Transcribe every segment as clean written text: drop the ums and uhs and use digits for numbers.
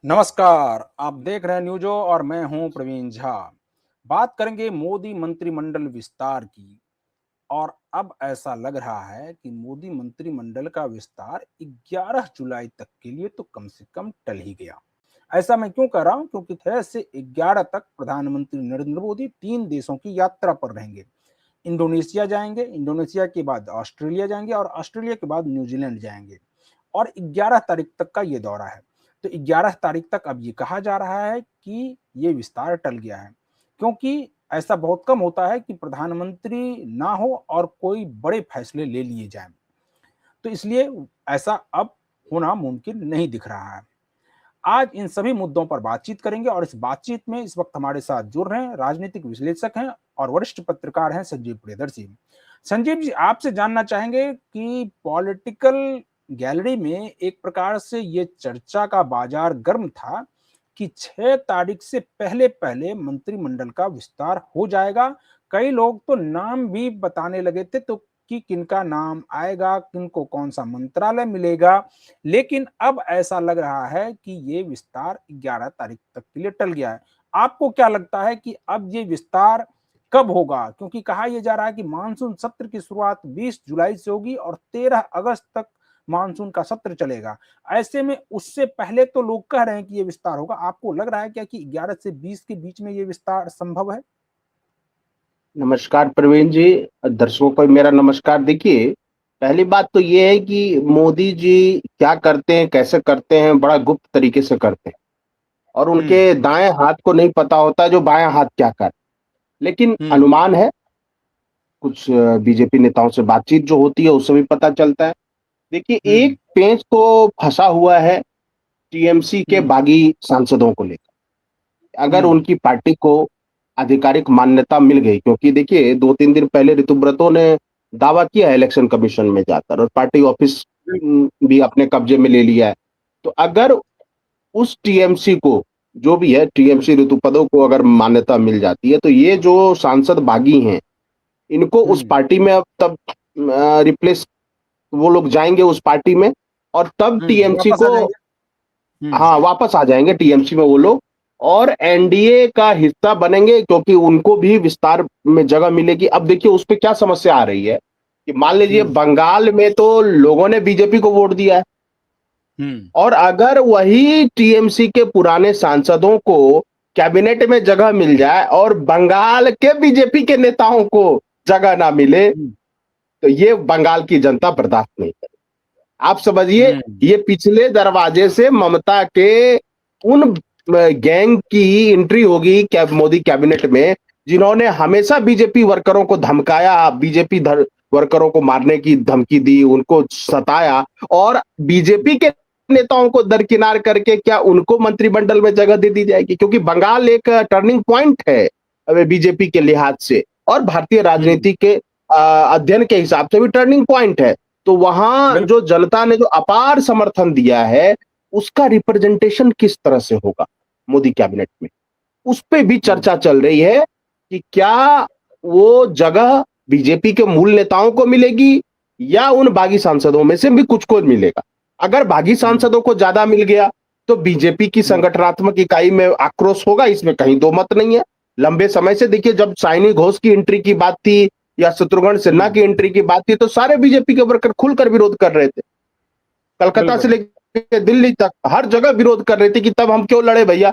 नमस्कार, आप देख रहे हैं न्यूज़ो और मैं हूं प्रवीण झा। बात करेंगे मोदी मंत्रिमंडल विस्तार की। और अब ऐसा लग रहा है कि मोदी मंत्रिमंडल का विस्तार 11 जुलाई तक के लिए तो कम से कम टल ही गया। ऐसा मैं क्यों कह रहा हूं? क्योंकि 6 से 11 तक प्रधानमंत्री नरेंद्र मोदी 3 देशों की यात्रा पर रहेंगे। इंडोनेशिया जाएंगे, इंडोनेशिया के बाद ऑस्ट्रेलिया जाएंगे और ऑस्ट्रेलिया के बाद न्यूजीलैंड जाएंगे। और 11 तारीख तक का ये दौरा है। तो 11 तारीख तक अब ये कहा जा रहा है कि ये विस्तार टल गया है, क्योंकि ऐसा बहुत कम होता है कि प्रधानमंत्री ना हो और कोई बड़े फैसले ले लिए जाएं। तो इसलिए ऐसा अब होना मुमकिन नहीं दिख रहा है। आज इन सभी मुद्दों पर बातचीत करेंगे और इस बातचीत में इस वक्त हमारे साथ जुड़ रहे हैं राजनीतिक विश्लेषक हैं और वरिष्ठ पत्रकार हैं संजीव प्रियदर्शी। संजीव जी, आपसे जानना चाहेंगे कि पॉलिटिकल गैलरी में एक प्रकार से ये चर्चा का बाजार गर्म था कि 6 तारीख से पहले पहले मंत्रिमंडल का विस्तार हो जाएगा। कई लोग तो नाम भी बताने लगे थे तो कि किनका नाम आएगा, किनको कौन सा मंत्रालय मिलेगा। लेकिन अब ऐसा लग रहा है कि ये विस्तार 11 तारीख तक के लिए टल गया है। आपको क्या लगता है कि अब ये विस्तार कब होगा? क्योंकि कहा यह जा रहा है कि मानसून सत्र की शुरुआत 20 जुलाई से होगी और 13 अगस्त तक मानसून का सत्र चलेगा। ऐसे में उससे पहले तो लोग कह रहे हैं कि ये विस्तार होगा। आपको लग रहा है क्या कि 11 से 20 के बीच में ये विस्तार संभव है? नमस्कार प्रवीण जी। दर्शकों को मेरा नमस्कार। देखिए, पहली बात तो ये है कि मोदी जी क्या करते हैं, कैसे करते हैं, बड़ा गुप्त तरीके से करते हैं और हम्म। उनके दाएं हाथ को नहीं पता होता जो बायां हाथ क्या कर। लेकिन हम्म। अनुमान है, कुछ बीजेपी नेताओं से बातचीत जो होती है उससे भी पता चलता है। देखिए, हम्म। एक पेंच तो फंसा हुआ है टीएमसी के हम्म। बागी सांसदों को लेकर। अगर हम्म। उनकी पार्टी को आधिकारिक मान्यता मिल गई, क्योंकि देखिए 2-3 दिन पहले ऋतुव्रतों ने दावा किया है इलेक्शन कमीशन में जाकर और पार्टी ऑफिस भी अपने कब्जे में ले लिया है। तो अगर उस टीएमसी को, जो भी है टीएमसी ऋतुपदों को अगर मान्यता मिल जाती है तो ये जो सांसद बागी हैं इनको उस हम्म। पार्टी में अब तब रिप्लेस, वो लोग जाएंगे उस पार्टी में और तब टीएमसी वापस आ को, जाएंगे। हम्म। हाँ, वापस आ जाएंगे टीएमसी में वो लोग और एनडीए का हिस्सा बनेंगे, क्योंकि उनको भी विस्तार में जगह मिलेगी। अब देखिए उस पे क्या समस्या आ रही है कि मान लीजिए हम्म। बंगाल में तो लोगों ने बीजेपी को वोट दिया है हम्म। और अगर वही टीएमसी के पुराने सांसदों को कैबिनेट में जगह मिल जाए और बंगाल के बीजेपी के नेताओं को जगह ना मिले हम्म। तो ये बंगाल की जनता बर्दाश्त नहीं करेगी। आप समझिए, हम्म। ये पिछले दरवाजे से ममता के उन गैंग की एंट्री होगी क्या मोदी कैबिनेट में, जिन्होंने हमेशा बीजेपी वर्करों को धमकाया, बीजेपी वर्करों को मारने की धमकी दी, उनको सताया और बीजेपी के नेताओं को दरकिनार करके क्या उनको मंत्रिमंडल में जगह दे दी जाएगी? क्योंकि बंगाल एक टर्निंग पॉइंट है बीजेपी के लिहाज से और भारतीय हम्म। राजनीति के अध्ययन के हिसाब से भी टर्निंग पॉइंट है। तो वहां जो बिल्कुल। जनता ने जो अपार समर्थन दिया है उसका रिप्रेजेंटेशन किस तरह से होगा मोदी कैबिनेट में, उस पे भी हम्म। चर्चा चल रही है कि क्या वो जगह बीजेपी के मूल नेताओं को मिलेगी या उन बागी सांसदों में से भी कुछ को मिलेगा। अगर बागी हम्म। सांसदों को ज्यादा मिल गया तो बीजेपी की हम्म। संगठनात्मक इकाई में आक्रोश होगा, इसमें कहीं दो मत नहीं है। लंबे समय से देखिए, जब साइनी घोष की एंट्री की बात थी या शत्रुघ्न सिन्हा हम्म। की एंट्री की बात थी तो सारे बीजेपी के वर्कर खुलकर विरोध कर रहे थे। कलकत्ता से बिल्कुल। लेकर दिल्ली तक हर जगह विरोध कर रहे थे कि तब हम क्यों लड़े भैया।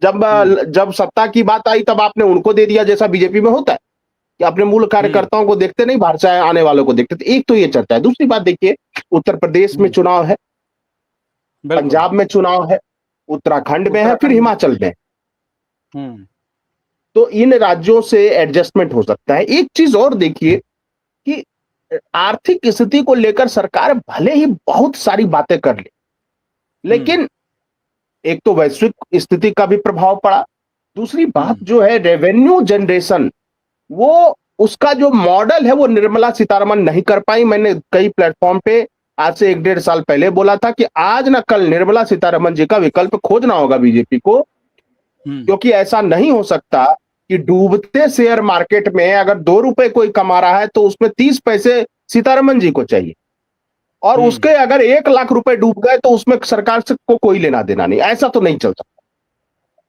जब हम्म। जब सत्ता की बात आई तब आपने उनको दे दिया, जैसा बीजेपी में होता है कि अपने मूल हम्म। कार्यकर्ताओं को देखते नहीं, बाहर से आने वालों को देखते थे। एक तो ये चर्चा है। दूसरी बात देखिए, उत्तर प्रदेश में हम्म। चुनाव है, बिल्कुल। पंजाब में चुनाव है, उत्तराखंड में है, फिर उत्तराखंड में। हिमाचल में है। हम्म। तो इन राज्यों से एडजस्टमेंट हो सकता है। एक चीज और देखिए कि आर्थिक स्थिति को लेकर सरकार भले ही बहुत सारी बातें कर ले, हम्म। लेकिन एक तो वैश्विक स्थिति का भी प्रभाव पड़ा। दूसरी बात हम्म। जो है रेवेन्यू जनरेशन, वो उसका जो मॉडल है वो निर्मला सीतारमण नहीं कर पाई। मैंने कई प्लेटफॉर्म पे आज से 1-1.5 साल पहले बोला था कि आज ना कल निर्मला सीतारमण जी का विकल्प खोजना होगा बीजेपी को, हम्म। क्योंकि ऐसा नहीं हो सकता कि डूबते शेयर मार्केट में अगर 2 रुपए कोई कमा रहा है तो उसमें 30 पैसे सीतारमण जी को चाहिए और उसके अगर 1 लाख रुपए डूब गए तो उसमें सरकार से को कोई लेना देना नहीं, ऐसा तो नहीं चल सकता।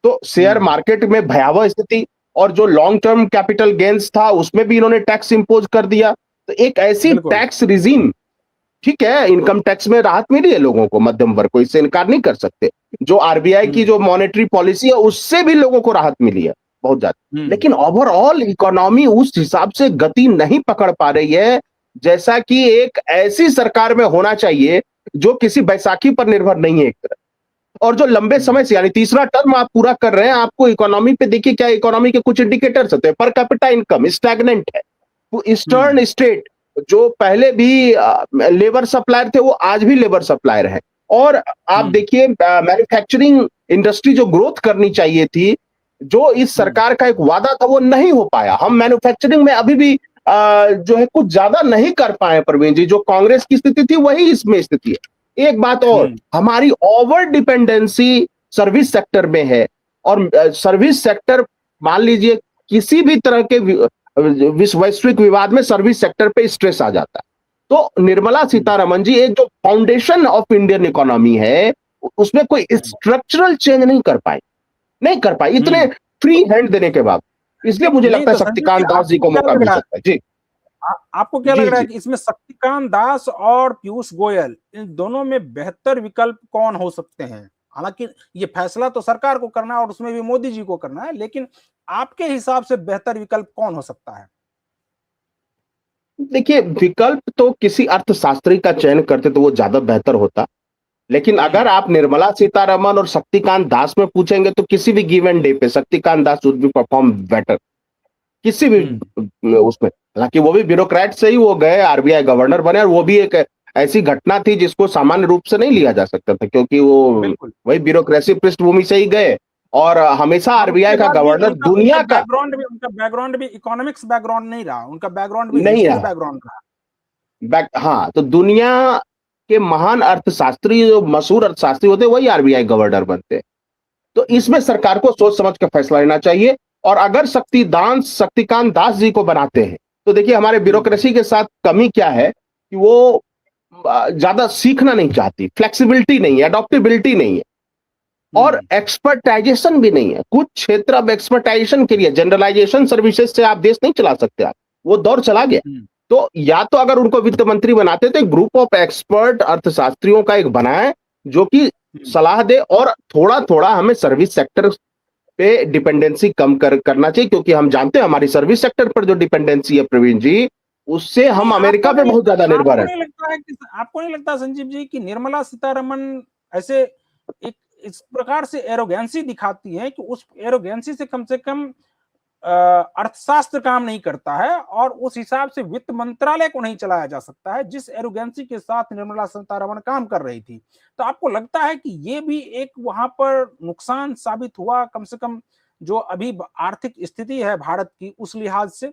तो शेयर मार्केट में भयावह स्थिति, और जो लॉन्ग टर्म कैपिटल गेन्स था उसमें भी इन्होंने टैक्स इंपोज कर दिया। तो एक ऐसी बिल्कुल। टैक्स रिजीम, ठीक है, इनकम टैक्स में राहत मिली है लोगों को, मध्यम वर्ग को, इससे इनकार नहीं कर सकते। जो आरबीआई की जो मॉनेटरी पॉलिसी है उससे भी लोगों को राहत मिली है बहुत ज्यादा, लेकिन ओवरऑल इकोनॉमी उस हिसाब से गति नहीं पकड़ पा रही है जैसा कि एक ऐसी सरकार में होना चाहिए जो किसी बैसाखी पर निर्भर नहीं है एक तरह, और जो लंबे समय से, यानी तीसरा टर्म आप पूरा कर रहे हैं। आपको इकोनॉमी पे देखिए, क्या इकोनॉमी के कुछ इंडिकेटर्स होते हैं। पर कैपिटा इनकम स्टैग्नेंट है। ईस्टर्न स्टेट जो पहले भी लेबर सप्लायर थे वो आज भी लेबर सप्लायर है। और आप देखिए मैन्युफैक्चरिंग इंडस्ट्री जो ग्रोथ करनी चाहिए थी, जो इस सरकार का एक वादा था, वो नहीं हो पाया। हम मैन्युफैक्चरिंग में अभी भी जो है कुछ ज्यादा नहीं कर पाए प्रवीण जी। जो कांग्रेस की स्थिति थी वही इसमें स्थिति है। एक बात और, हमारी ओवर डिपेंडेंसी सर्विस सेक्टर में है, और सर्विस सेक्टर, मान लीजिए किसी भी तरह के वैश्विक विवाद में सर्विस सेक्टर पे स्ट्रेस आ जाता है। तो निर्मला सीतारमण जी एक जो फाउंडेशन ऑफ इंडियन इकोनॉमी है उसमें कोई स्ट्रक्चरल चेंज नहीं कर पाई इतने फ्री हैंड देने के बाद। इसलिए मुझे नहीं लगता है तो संजीव शक्तिकांत दास जी को मौका मिल सकता है। जी, आपको क्या लग रहा है जी। कि इसमें शक्तिकांत दास और पीयूष गोयल, इन दोनों में बेहतर विकल्प कौन हो सकते हैं? हालांकि ये फैसला तो सरकार को करना है और उसमें भी मोदी जी को करना है, लेकिन आपके हिसाब से बेहतर विकल्प कौन हो सकता है? देखिए, विकल्प तो किसी अर्थशास्त्री का चयन करते तो वो ज्यादा बेहतर होता। लेकिन अगर आप निर्मला सीतारमण और शक्तिकांत दास में पूछेंगे तो किसी भी गिवन डे पे Shaktikanta Das would be perform better, किसी भी उसमें। हालांकि वो भी ब्यूरोक्रेट से ही वो गए, आरबीआई गवर्नर बने, और वो भी एक ऐसी घटना थी जिसको सामान्य रूप से नहीं लिया जा सकता था, क्योंकि वो वही ब्यूरोक्रेसी पृष्ठभूमि से ही गए। और हमेशा आरबीआई का गवर्नर दुनिया का उनका बैकग्राउंड भी इकोनॉमिक्स बैकग्राउंड नहीं रहा, उनका बैकग्राउंड भी नहीं हिस्ट्री रहा। बैकग्राउंड रहा। हाँ, तो दुनिया के महान अर्थशास्त्री, जो मशहूर अर्थशास्त्री होते हैं, वही आरबीआई गवर्नर बनते हैं। तो इसमें सरकार को सोच समझ कर फैसला लेना चाहिए। और अगर शक्तिकांत दास जी को बनाते हैं तो देखिए, हमारे ब्यूरोक्रेसी के साथ कमी क्या है कि वो ज्यादा सीखना नहीं चाहती, फ्लेक्सिबिलिटी नहीं है, अडॉप्टेबिलिटी नहीं है, और एक्सपर्टाइजेशन भी नहीं है। कुछ क्षेत्र अब एक्सपर्टाइजेशन के लिए, जनरलाइजेशन सर्विसेज से आप देश नहीं चला सकते, आप वो दौर चला गया। तो या तो अगर उनको वित्त मंत्री बनाते तो एक ग्रुप ऑफ एक्सपर्ट अर्थशास्त्रियों का एक बनाए जो कि सलाह दे, और थोड़ा थोड़ा हमें सर्विस सेक्टर पे डिपेंडेंसी कम करना चाहिए, क्योंकि हम जानते हैं हमारी सर्विस सेक्टर पर जो डिपेंडेंसी है प्रवीण जी, उससे हम अमेरिका पे बहुत ज्यादा निर्भर है। आपको नहीं लगता संजीव जी कि निर्मला सीतारमण ऐसे एक इस प्रकार से एरोगेंसी दिखाती है कि उस एरोगेंसी से कम अर्थशास्त्र काम नहीं करता है, और उस हिसाब से वित्त मंत्रालय को नहीं चलाया जा सकता है जिस एरोगेंसी के साथ निर्मला सीतारमण काम कर रही थी। तो आपको लगता है कि ये भी एक वहां पर नुकसान साबित हुआ, कम से कम जो अभी आर्थिक स्थिति है भारत की उस लिहाज से?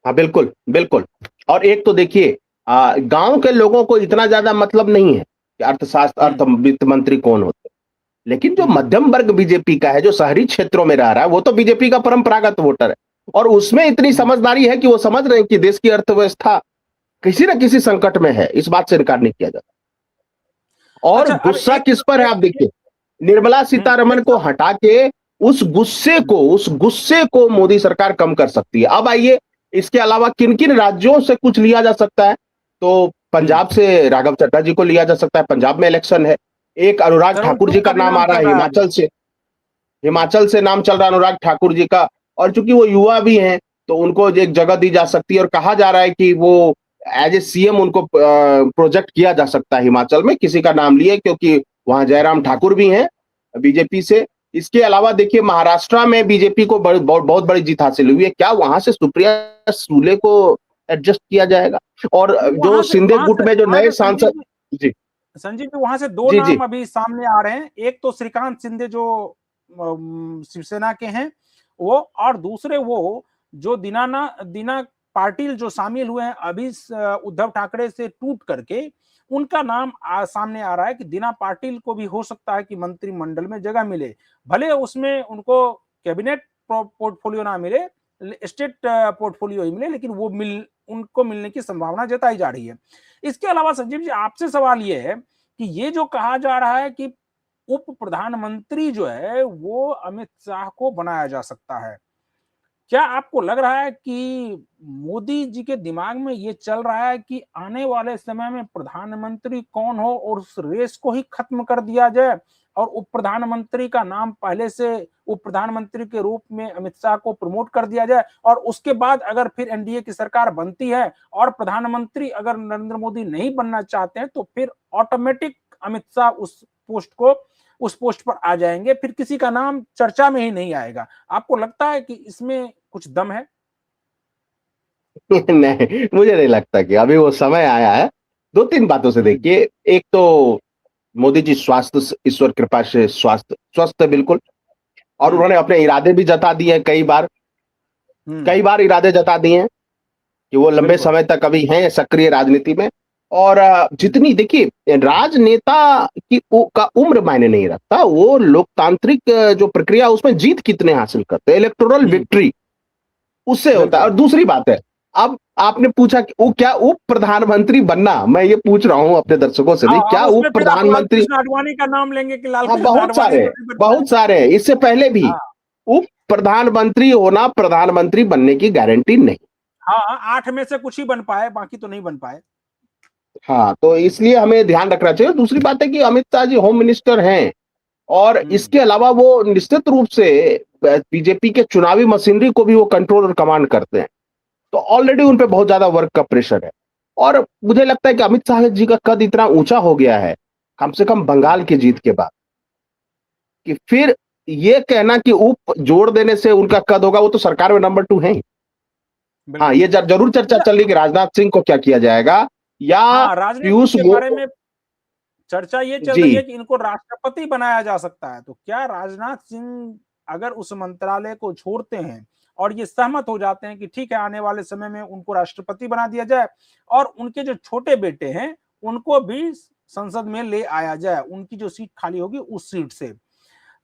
हाँ, बिल्कुल बिल्कुल। और एक तो देखिए, गांव के लोगों को इतना ज्यादा मतलब नहीं है कि अर्थ वित्त मंत्री कौन होते, लेकिन जो मध्यम वर्ग बीजेपी का है, जो शहरी क्षेत्रों में रह रहा है, वो तो बीजेपी का परंपरागत वोटर है, और उसमें इतनी समझदारी है कि वो समझ रहे हैं कि देश की अर्थव्यवस्था किसी न किसी संकट में है। इस बात से इनकार नहीं किया जाता। और अच्छा, गुस्सा किस पर है, आप देखिए, निर्मला सीतारमण को हटा के उस गुस्से को मोदी सरकार कम कर सकती है। अब आइए, इसके अलावा किन किन राज्यों से कुछ लिया जा सकता है? तो पंजाब से राघव चड्ढा जी को लिया जा सकता है, पंजाब में इलेक्शन है। एक अनुराग ठाकुर जी का नाम आ रहा है हिमाचल से नाम चल रहा है अनुराग ठाकुर जी का, और चूंकि वो युवा भी हैं तो उनको एक जगह दी जा सकती है, और कहा जा रहा है कि वो एज ए सीएम उनको प्रोजेक्ट किया जा सकता है हिमाचल में, किसी का नाम लिए, क्योंकि वहां जयराम ठाकुर भी हैं बीजेपी से। इसके अलावा देखिए, महाराष्ट्र में बीजेपी को बहुत बड़ी जीत हासिल हुई है। क्या वहां से सुप्रिया सुले को एडजस्ट किया जाएगा? और जो शिंदे गुट में जो नए सांसद, जी संजीव जी, वहां से दो नाम अभी सामने आ रहे हैं। एक तो श्रीकांत शिंदे जो शिवसेना के हैं वो, और दूसरे वो जो दीना पाटिल जो शामिल हुए हैं अभी उद्धव ठाकरे से टूट करके, उनका नाम सामने आ रहा है कि दीना पाटिल को भी हो सकता है कि मंत्रिमंडल में जगह मिले, भले उसमें उनको कैबिनेट पोर्टफोलियो ना मिले, स्टेट पोर्टफोलियो ही मिले, लेकिन वो उनको मिलने की संभावना जताई जा रही है। इसके अलावा संजीव जी, आपसे सवाल ये है कि ये जो कहा जा रहा है कि उप प्रधानमंत्री जो है वो अमित शाह को बनाया जा सकता है, क्या आपको लग रहा है कि मोदी जी के दिमाग में ये चल रहा है कि आने वाले समय में प्रधानमंत्री कौन हो और उस रेस को ही खत्म कर दिया जाए और उप प्रधानमंत्री का नाम पहले से उप प्रधानमंत्री के रूप में अमित शाह को प्रमोट कर दिया जाए, और उसके बाद अगर फिर एनडीए की सरकार बनती है और प्रधानमंत्री अगर नरेंद्र मोदी नहीं बनना चाहते हैं तो फिर ऑटोमेटिक अमित शाह उस पोस्ट पर आ जाएंगे, फिर किसी का नाम चर्चा में ही नहीं आएगा। आपको लगता है कि इसमें कुछ दम है? नहीं, मुझे नहीं लगता कि अभी वो समय आया है। 2-3 बातों से हम्म। देखिए, एक तो मोदी जी स्वास्थ्य ईश्वर कृपा से स्वस्थ है बिल्कुल, और हम्म। उन्होंने अपने इरादे भी जता दिए हैं हम्म। कई बार इरादे जता दिए हैं कि वो लंबे बिल्कुल। समय तक अभी हैं सक्रिय राजनीति में। और हम्म। जितनी देखिए राजनेता का उम्र मायने नहीं रखता, वो लोकतांत्रिक जो प्रक्रिया उसमें जीत कितने हासिल करते हैं, इलेक्टोरल हम्म। विक्ट्री उससे होता है। और बिल्कुल। दूसरी बात है, अब आपने पूछा कि वो क्या उप प्रधानमंत्री बनना, मैं ये पूछ रहा हूं अपने दर्शकों से हाँ, भी, और क्या उप उसमें फिर आप लाल प्रधानमंत्री। कृष्ण आडवाणी का नाम लेंगे कि लाल हाँ, कृष्ण आडवाणी तो नहीं बन पाए। बहुत सारे हैं, इससे पहले भी हाँ। उप प्रधानमंत्री होना प्रधानमंत्री बनने की गारंटी नहीं। हाँ, 8 में से कुछ ही बन पाए, बाकी तो नहीं बन पाए। हाँ, तो इसलिए हमें ध्यान रखना चाहिए। दूसरी बात है कि अमित शाह जी होम मिनिस्टर हैं, और हम्म। इसके अलावा वो निश्चित रूप से बीजेपी के चुनावी मशीनरी को भी वो कंट्रोल और कमांड करते हैं। तो ऑलरेडी उन पे बहुत ज्यादा वर्क का प्रेशर है। और मुझे लगता है कि अमित शाह जी का कद इतना ऊंचा हो गया है, कम से कम बंगाल की जीत के बाद, कि फिर ये कहना कि उप जोड़ देने से उनका कद होगा, वो तो सरकार में नंबर 2 है ही। हाँ, बिल्कुल। ये जरूर चर्चा अच्छा। चल रही कि राजनाथ सिंह को क्या किया जाएगा, या हाँ, राजनाथ सिंह पीयूष के बारे में चर्चा ये चल रही है जी। कि इनको राष्ट्रपति बनाया जा सकता है, तो क्या राजनाथ सिंह अगर उस मंत्रालय को छोड़ते हैं और ये सहमत हो जाते हैं कि ठीक है आने वाले समय में उनको राष्ट्रपति बना दिया जाए और उनके जो छोटे बेटे हैं उनको भी संसद में ले आया जाए, उनकी जो सीट खाली होगी उस सीट से,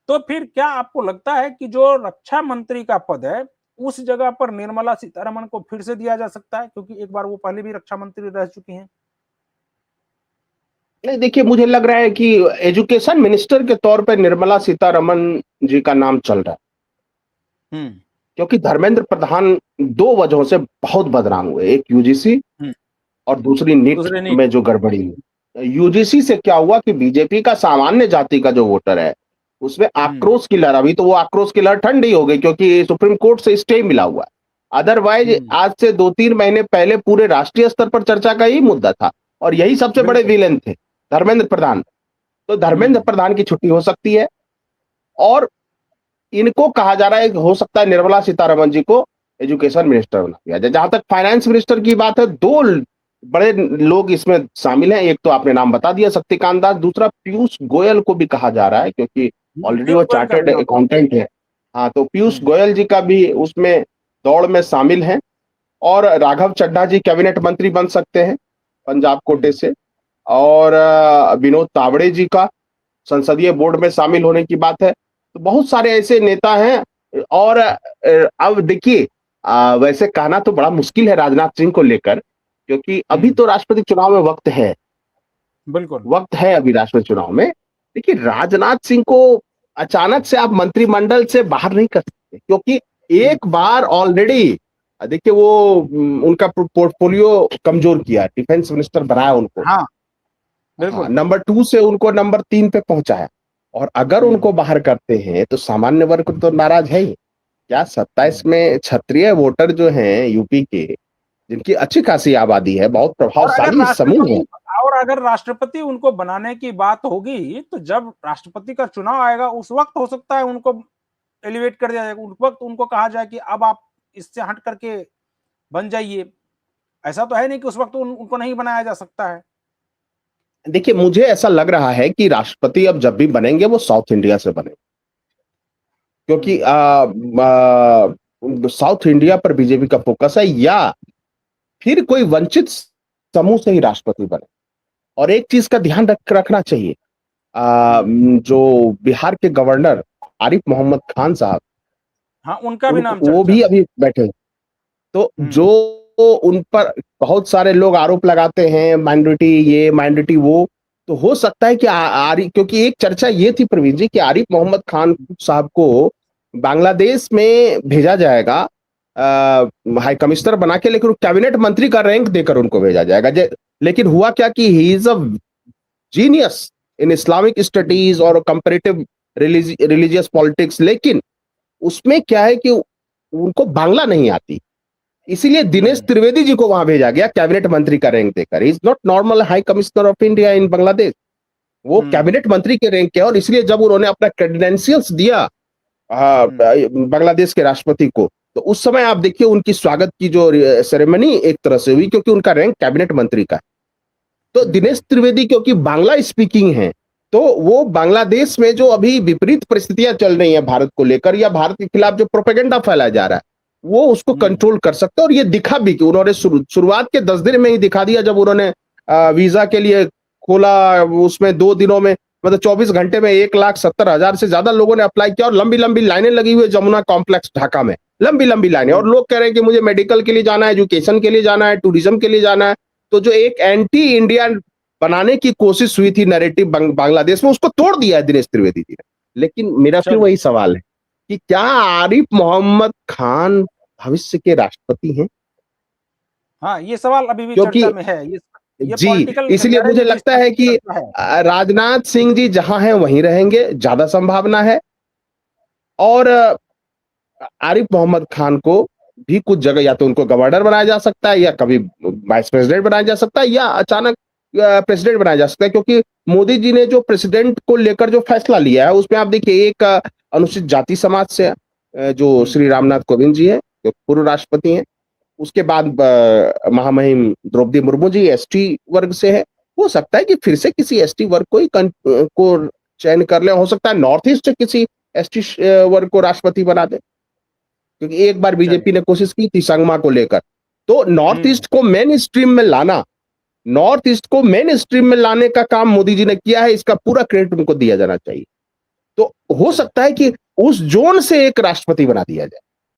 तो फिर क्या आपको लगता है कि जो रक्षा मंत्री का पद है उस जगह पर निर्मला सीतारमण को फिर से दिया जा सकता है, क्योंकि एक बार वो पहले भी रक्षा मंत्री रह चुकी हैं? नहीं, देखिए मुझे लग रहा है कि एजुकेशन मिनिस्टर के तौर पे निर्मला सीतारमण जी का नाम चल रहा है, हम्म। क्योंकि धर्मेंद्र प्रधान 2 वजहों से बहुत बदनाम हुए। एक यूजीसी हम्म। और दूसरी नीट दूसरे नहीं। में जो गड़बड़ी हुई। यूजीसी से क्या हुआ कि बीजेपी का सामान्य जाति का जो वोटर है, उसमें हम्म। आक्रोश की लहर, अभी तो वो आक्रोश की लहर ठंडी हो गई क्योंकि सुप्रीम कोर्ट से स्टे मिला हुआ है। अदरवाइज हम्म। आज से 2-3 महीने पहले पूरे राष्ट्रीय स्तर पर चर्चा का ही मुद्दा था, और यही सबसे बड़े बिल्कुल। विलेन थे, धर्मेंद्र प्रधान। तो धर्मेंद्र हम्म। प्रधान की छुट्टी हो सकती है, और इनको कहा जा रहा है कि हो सकता है निर्मला सीतारमण जी को एजुकेशन मिनिस्टर बना दिया जाए। जहां तक फाइनेंस मिनिस्टर की बात है, 2 बड़े लोग इसमें शामिल हैं। एक तो आपने नाम बता दिया, शक्तिकांत दास, दूसरा पीयूष गोयल को भी कहा जा रहा है, क्योंकि ऑलरेडी पीयूष वो गोयल का भी चार्टर्ड नाम। अकाउंटेंट है। हाँ, तो पीयूष हम्म। गोयल जी का भी उसमें दौड़ में शामिल है। और राघव चड्ढा जी कैबिनेट मंत्री बन सकते हैं पंजाब कोटे हम्म। से। और विनोद तावड़े जी का संसदीय बोर्ड में शामिल होने की बात है। तो बहुत सारे ऐसे नेता हैं। और अब देखिए, वैसे कहना तो बड़ा मुश्किल है राजनाथ सिंह को लेकर, क्योंकि अभी हम्म। तो राष्ट्रपति चुनाव में बिल्कुल। वक्त है अभी राष्ट्रपति चुनाव में। देखिए, राजनाथ सिंह को अचानक से आप मंत्रिमंडल से बाहर नहीं कर सकते, क्योंकि हम्म। एक बार ऑलरेडी देखिए वो उनका पोर्टफोलियो कमजोर किया, डिफेंस मिनिस्टर बनाया उनको। हाँ। हाँ, बिल्कुल। नंबर 2 से उनको नंबर 3 पे पहुंचाया। और अगर हम्म। उनको बाहर करते हैं तो सामान्य वर्ग तो नाराज है ही। क्या 27 हम्म। में क्षत्रिय वोटर जो हैं यूपी के, जिनकी अच्छी खासी आबादी है, बहुत और अगर प्रभावशाली समूह है। राष्ट्रपति और अगर राष्ट्रपति उनको बनाने की बात होगी तो जब राष्ट्रपति का चुनाव आएगा उस वक्त हो सकता है उनको एलिवेट कर दिया जाएगा, उस वक्त उनको कहा जाए कि अब आप इससे हट करके बन जाइए। ऐसा तो है नहीं कि उस वक्त उनको नहीं बनाया जा सकता है। देखिए, मुझे ऐसा लग रहा है कि राष्ट्रपति अब जब भी बनेंगे वो साउथ इंडिया से बने, क्योंकि हम्म। साउथ इंडिया पर बीजेपी का फोकस है, या फिर कोई वंचित समूह से ही राष्ट्रपति बने। और एक चीज का ध्यान रखना चाहिए, हम्म। जो बिहार के गवर्नर आरिफ मोहम्मद खान साहब, हाँ, उनका भी नाम वो चर्चा भी में अभी बैठे हैं। तो है। जो उन पर बहुत सारे लोग आरोप लगाते हैं, माइनॉरिटी ये, माइनॉरिटी वो, तो हो सकता है कि आरिफ, क्योंकि एक चर्चा ये थी प्रवीण जी कि आरिफ मोहम्मद खान साहब को बांग्लादेश में भेजा जाएगा हाई कमिश्नर बना के, लेकिन कैबिनेट मंत्री का रैंक देकर उनको भेजा जाएगा। लेकिन हुआ क्या कि he is a genius in Islamic studies और कंपैरेटिव रिलीजियस पॉलिटिक्स, लेकिन उसमें क्या है कि उनको बांग्ला नहीं आती, इसीलिए दिनेश हुँ, त्रिवेदी जी को वहां भेजा गया कैबिनेट मंत्री का रैंक देकर। Is not normal high commissioner of India in Bangladesh, वो हुँ, कैबिनेट मंत्री के रैंक के। और इसलिए जब उन्होंने अपना क्रेडेंशियल्स दिया हुँ, बांग्लादेश के राष्ट्रपति को, तो उस समय आप देखिए उनकी स्वागत की जो सेरेमनी एक तरह से हुई, क्योंकि उनका रैंक कैबिनेट मंत्री का है। तो दिनेश हुँ, त्रिवेदी क्योंकि बांग्ला स्पीकिंग है, तो वो बांग्लादेश में जो अभी विपरीत परिस्थितियां चल रही हैं भारत को लेकर, या भारत के खिलाफ जो प्रोपेगेंडा फैलाया जा रहा है, वो उसको हुँ, कंट्रोल कर सकते हैं। और ये दिखा भी कि उन्होंने शुरुआत के 10 दिन में ही दिखा दिया, जब उन्होंने वीजा के लिए खोला, उसमें 2 दिनों में, मतलब 24 घंटे में 1,70,000 से ज्यादा लोगों ने अप्लाई किया, और लंबी लंबी लाइनें लगी हुई जमुना कॉम्प्लेक्स ढाका में, लंबी लंबी लाइनें। हुँ, और लोग कह रहे हैं कि मुझे मेडिकल के लिए जाना है, एजुकेशन के लिए जाना है, टूरिज्म के लिए जाना है। तो जो एक एंटी इंडिया बनाने की कोशिश हुई थी नैरेटिव बांग्लादेश में, उसको तोड़ दिया है दिनेश त्रिवेदी जी ने। लेकिन मेरा फिर वही चलिए। सवाल है कि क्या आरिफ मोहम्मद खान भविष्य के राष्ट्रपति हैं? हाँ, ये सवाल अभी भी क्योंकि चर्चा में है। ये जी, पॉलिटिकल इसलिए मुझे नैरेटिव इस लगता तरह है से कि चलता है। राजनाथ सिंह जी जहां हैं वहीं रहेंगे, ज्यादा संभावना है। और आरिफ मोहम्मद खान को भी कुछ जगह या तो उनको गवर्नर बनाया जा सकता है, या कभी वाइस प्रेसिडेंट बनाया जा सकता है, या अचानक प्रेसिडेंट बनाया जा सकता है। क्योंकि मोदी जी ने जो प्रेसिडेंट को लेकर जो फैसला लिया है, उसमें आप देखिए एक अनुसूचित जाति समाज से है, जो हुँ, श्री रामनाथ कोविंद जी है, जो पूर्व राष्ट्रपति हैं। उसके बाद महामहिम द्रौपदी मुर्मू जी एसटी वर्ग से है। हो सकता है कि फिर से किसी एसटी वर्ग को ही को चयन कर ले। हो सकता है नॉर्थ ईस्ट से किसी एसटी वर्ग को राष्ट्रपति बना दे, क्योंकि एक बार चलिए। बीजेपी ने कोशिश की थी संगमा को लेकर। तो नॉर्थ हुँ, ईस्ट को मेन स्ट्रीम में लाना, नॉर्थ ईस्ट को मेन स्ट्रीम में लाने का काम मोदी जी ने किया है, इसका पूरा क्रेडिट उनको दिया जाना चाहिए। तो हो चलिए। सकता है कि उस जोन से एक राष्ट्रपति बना दिया जाए।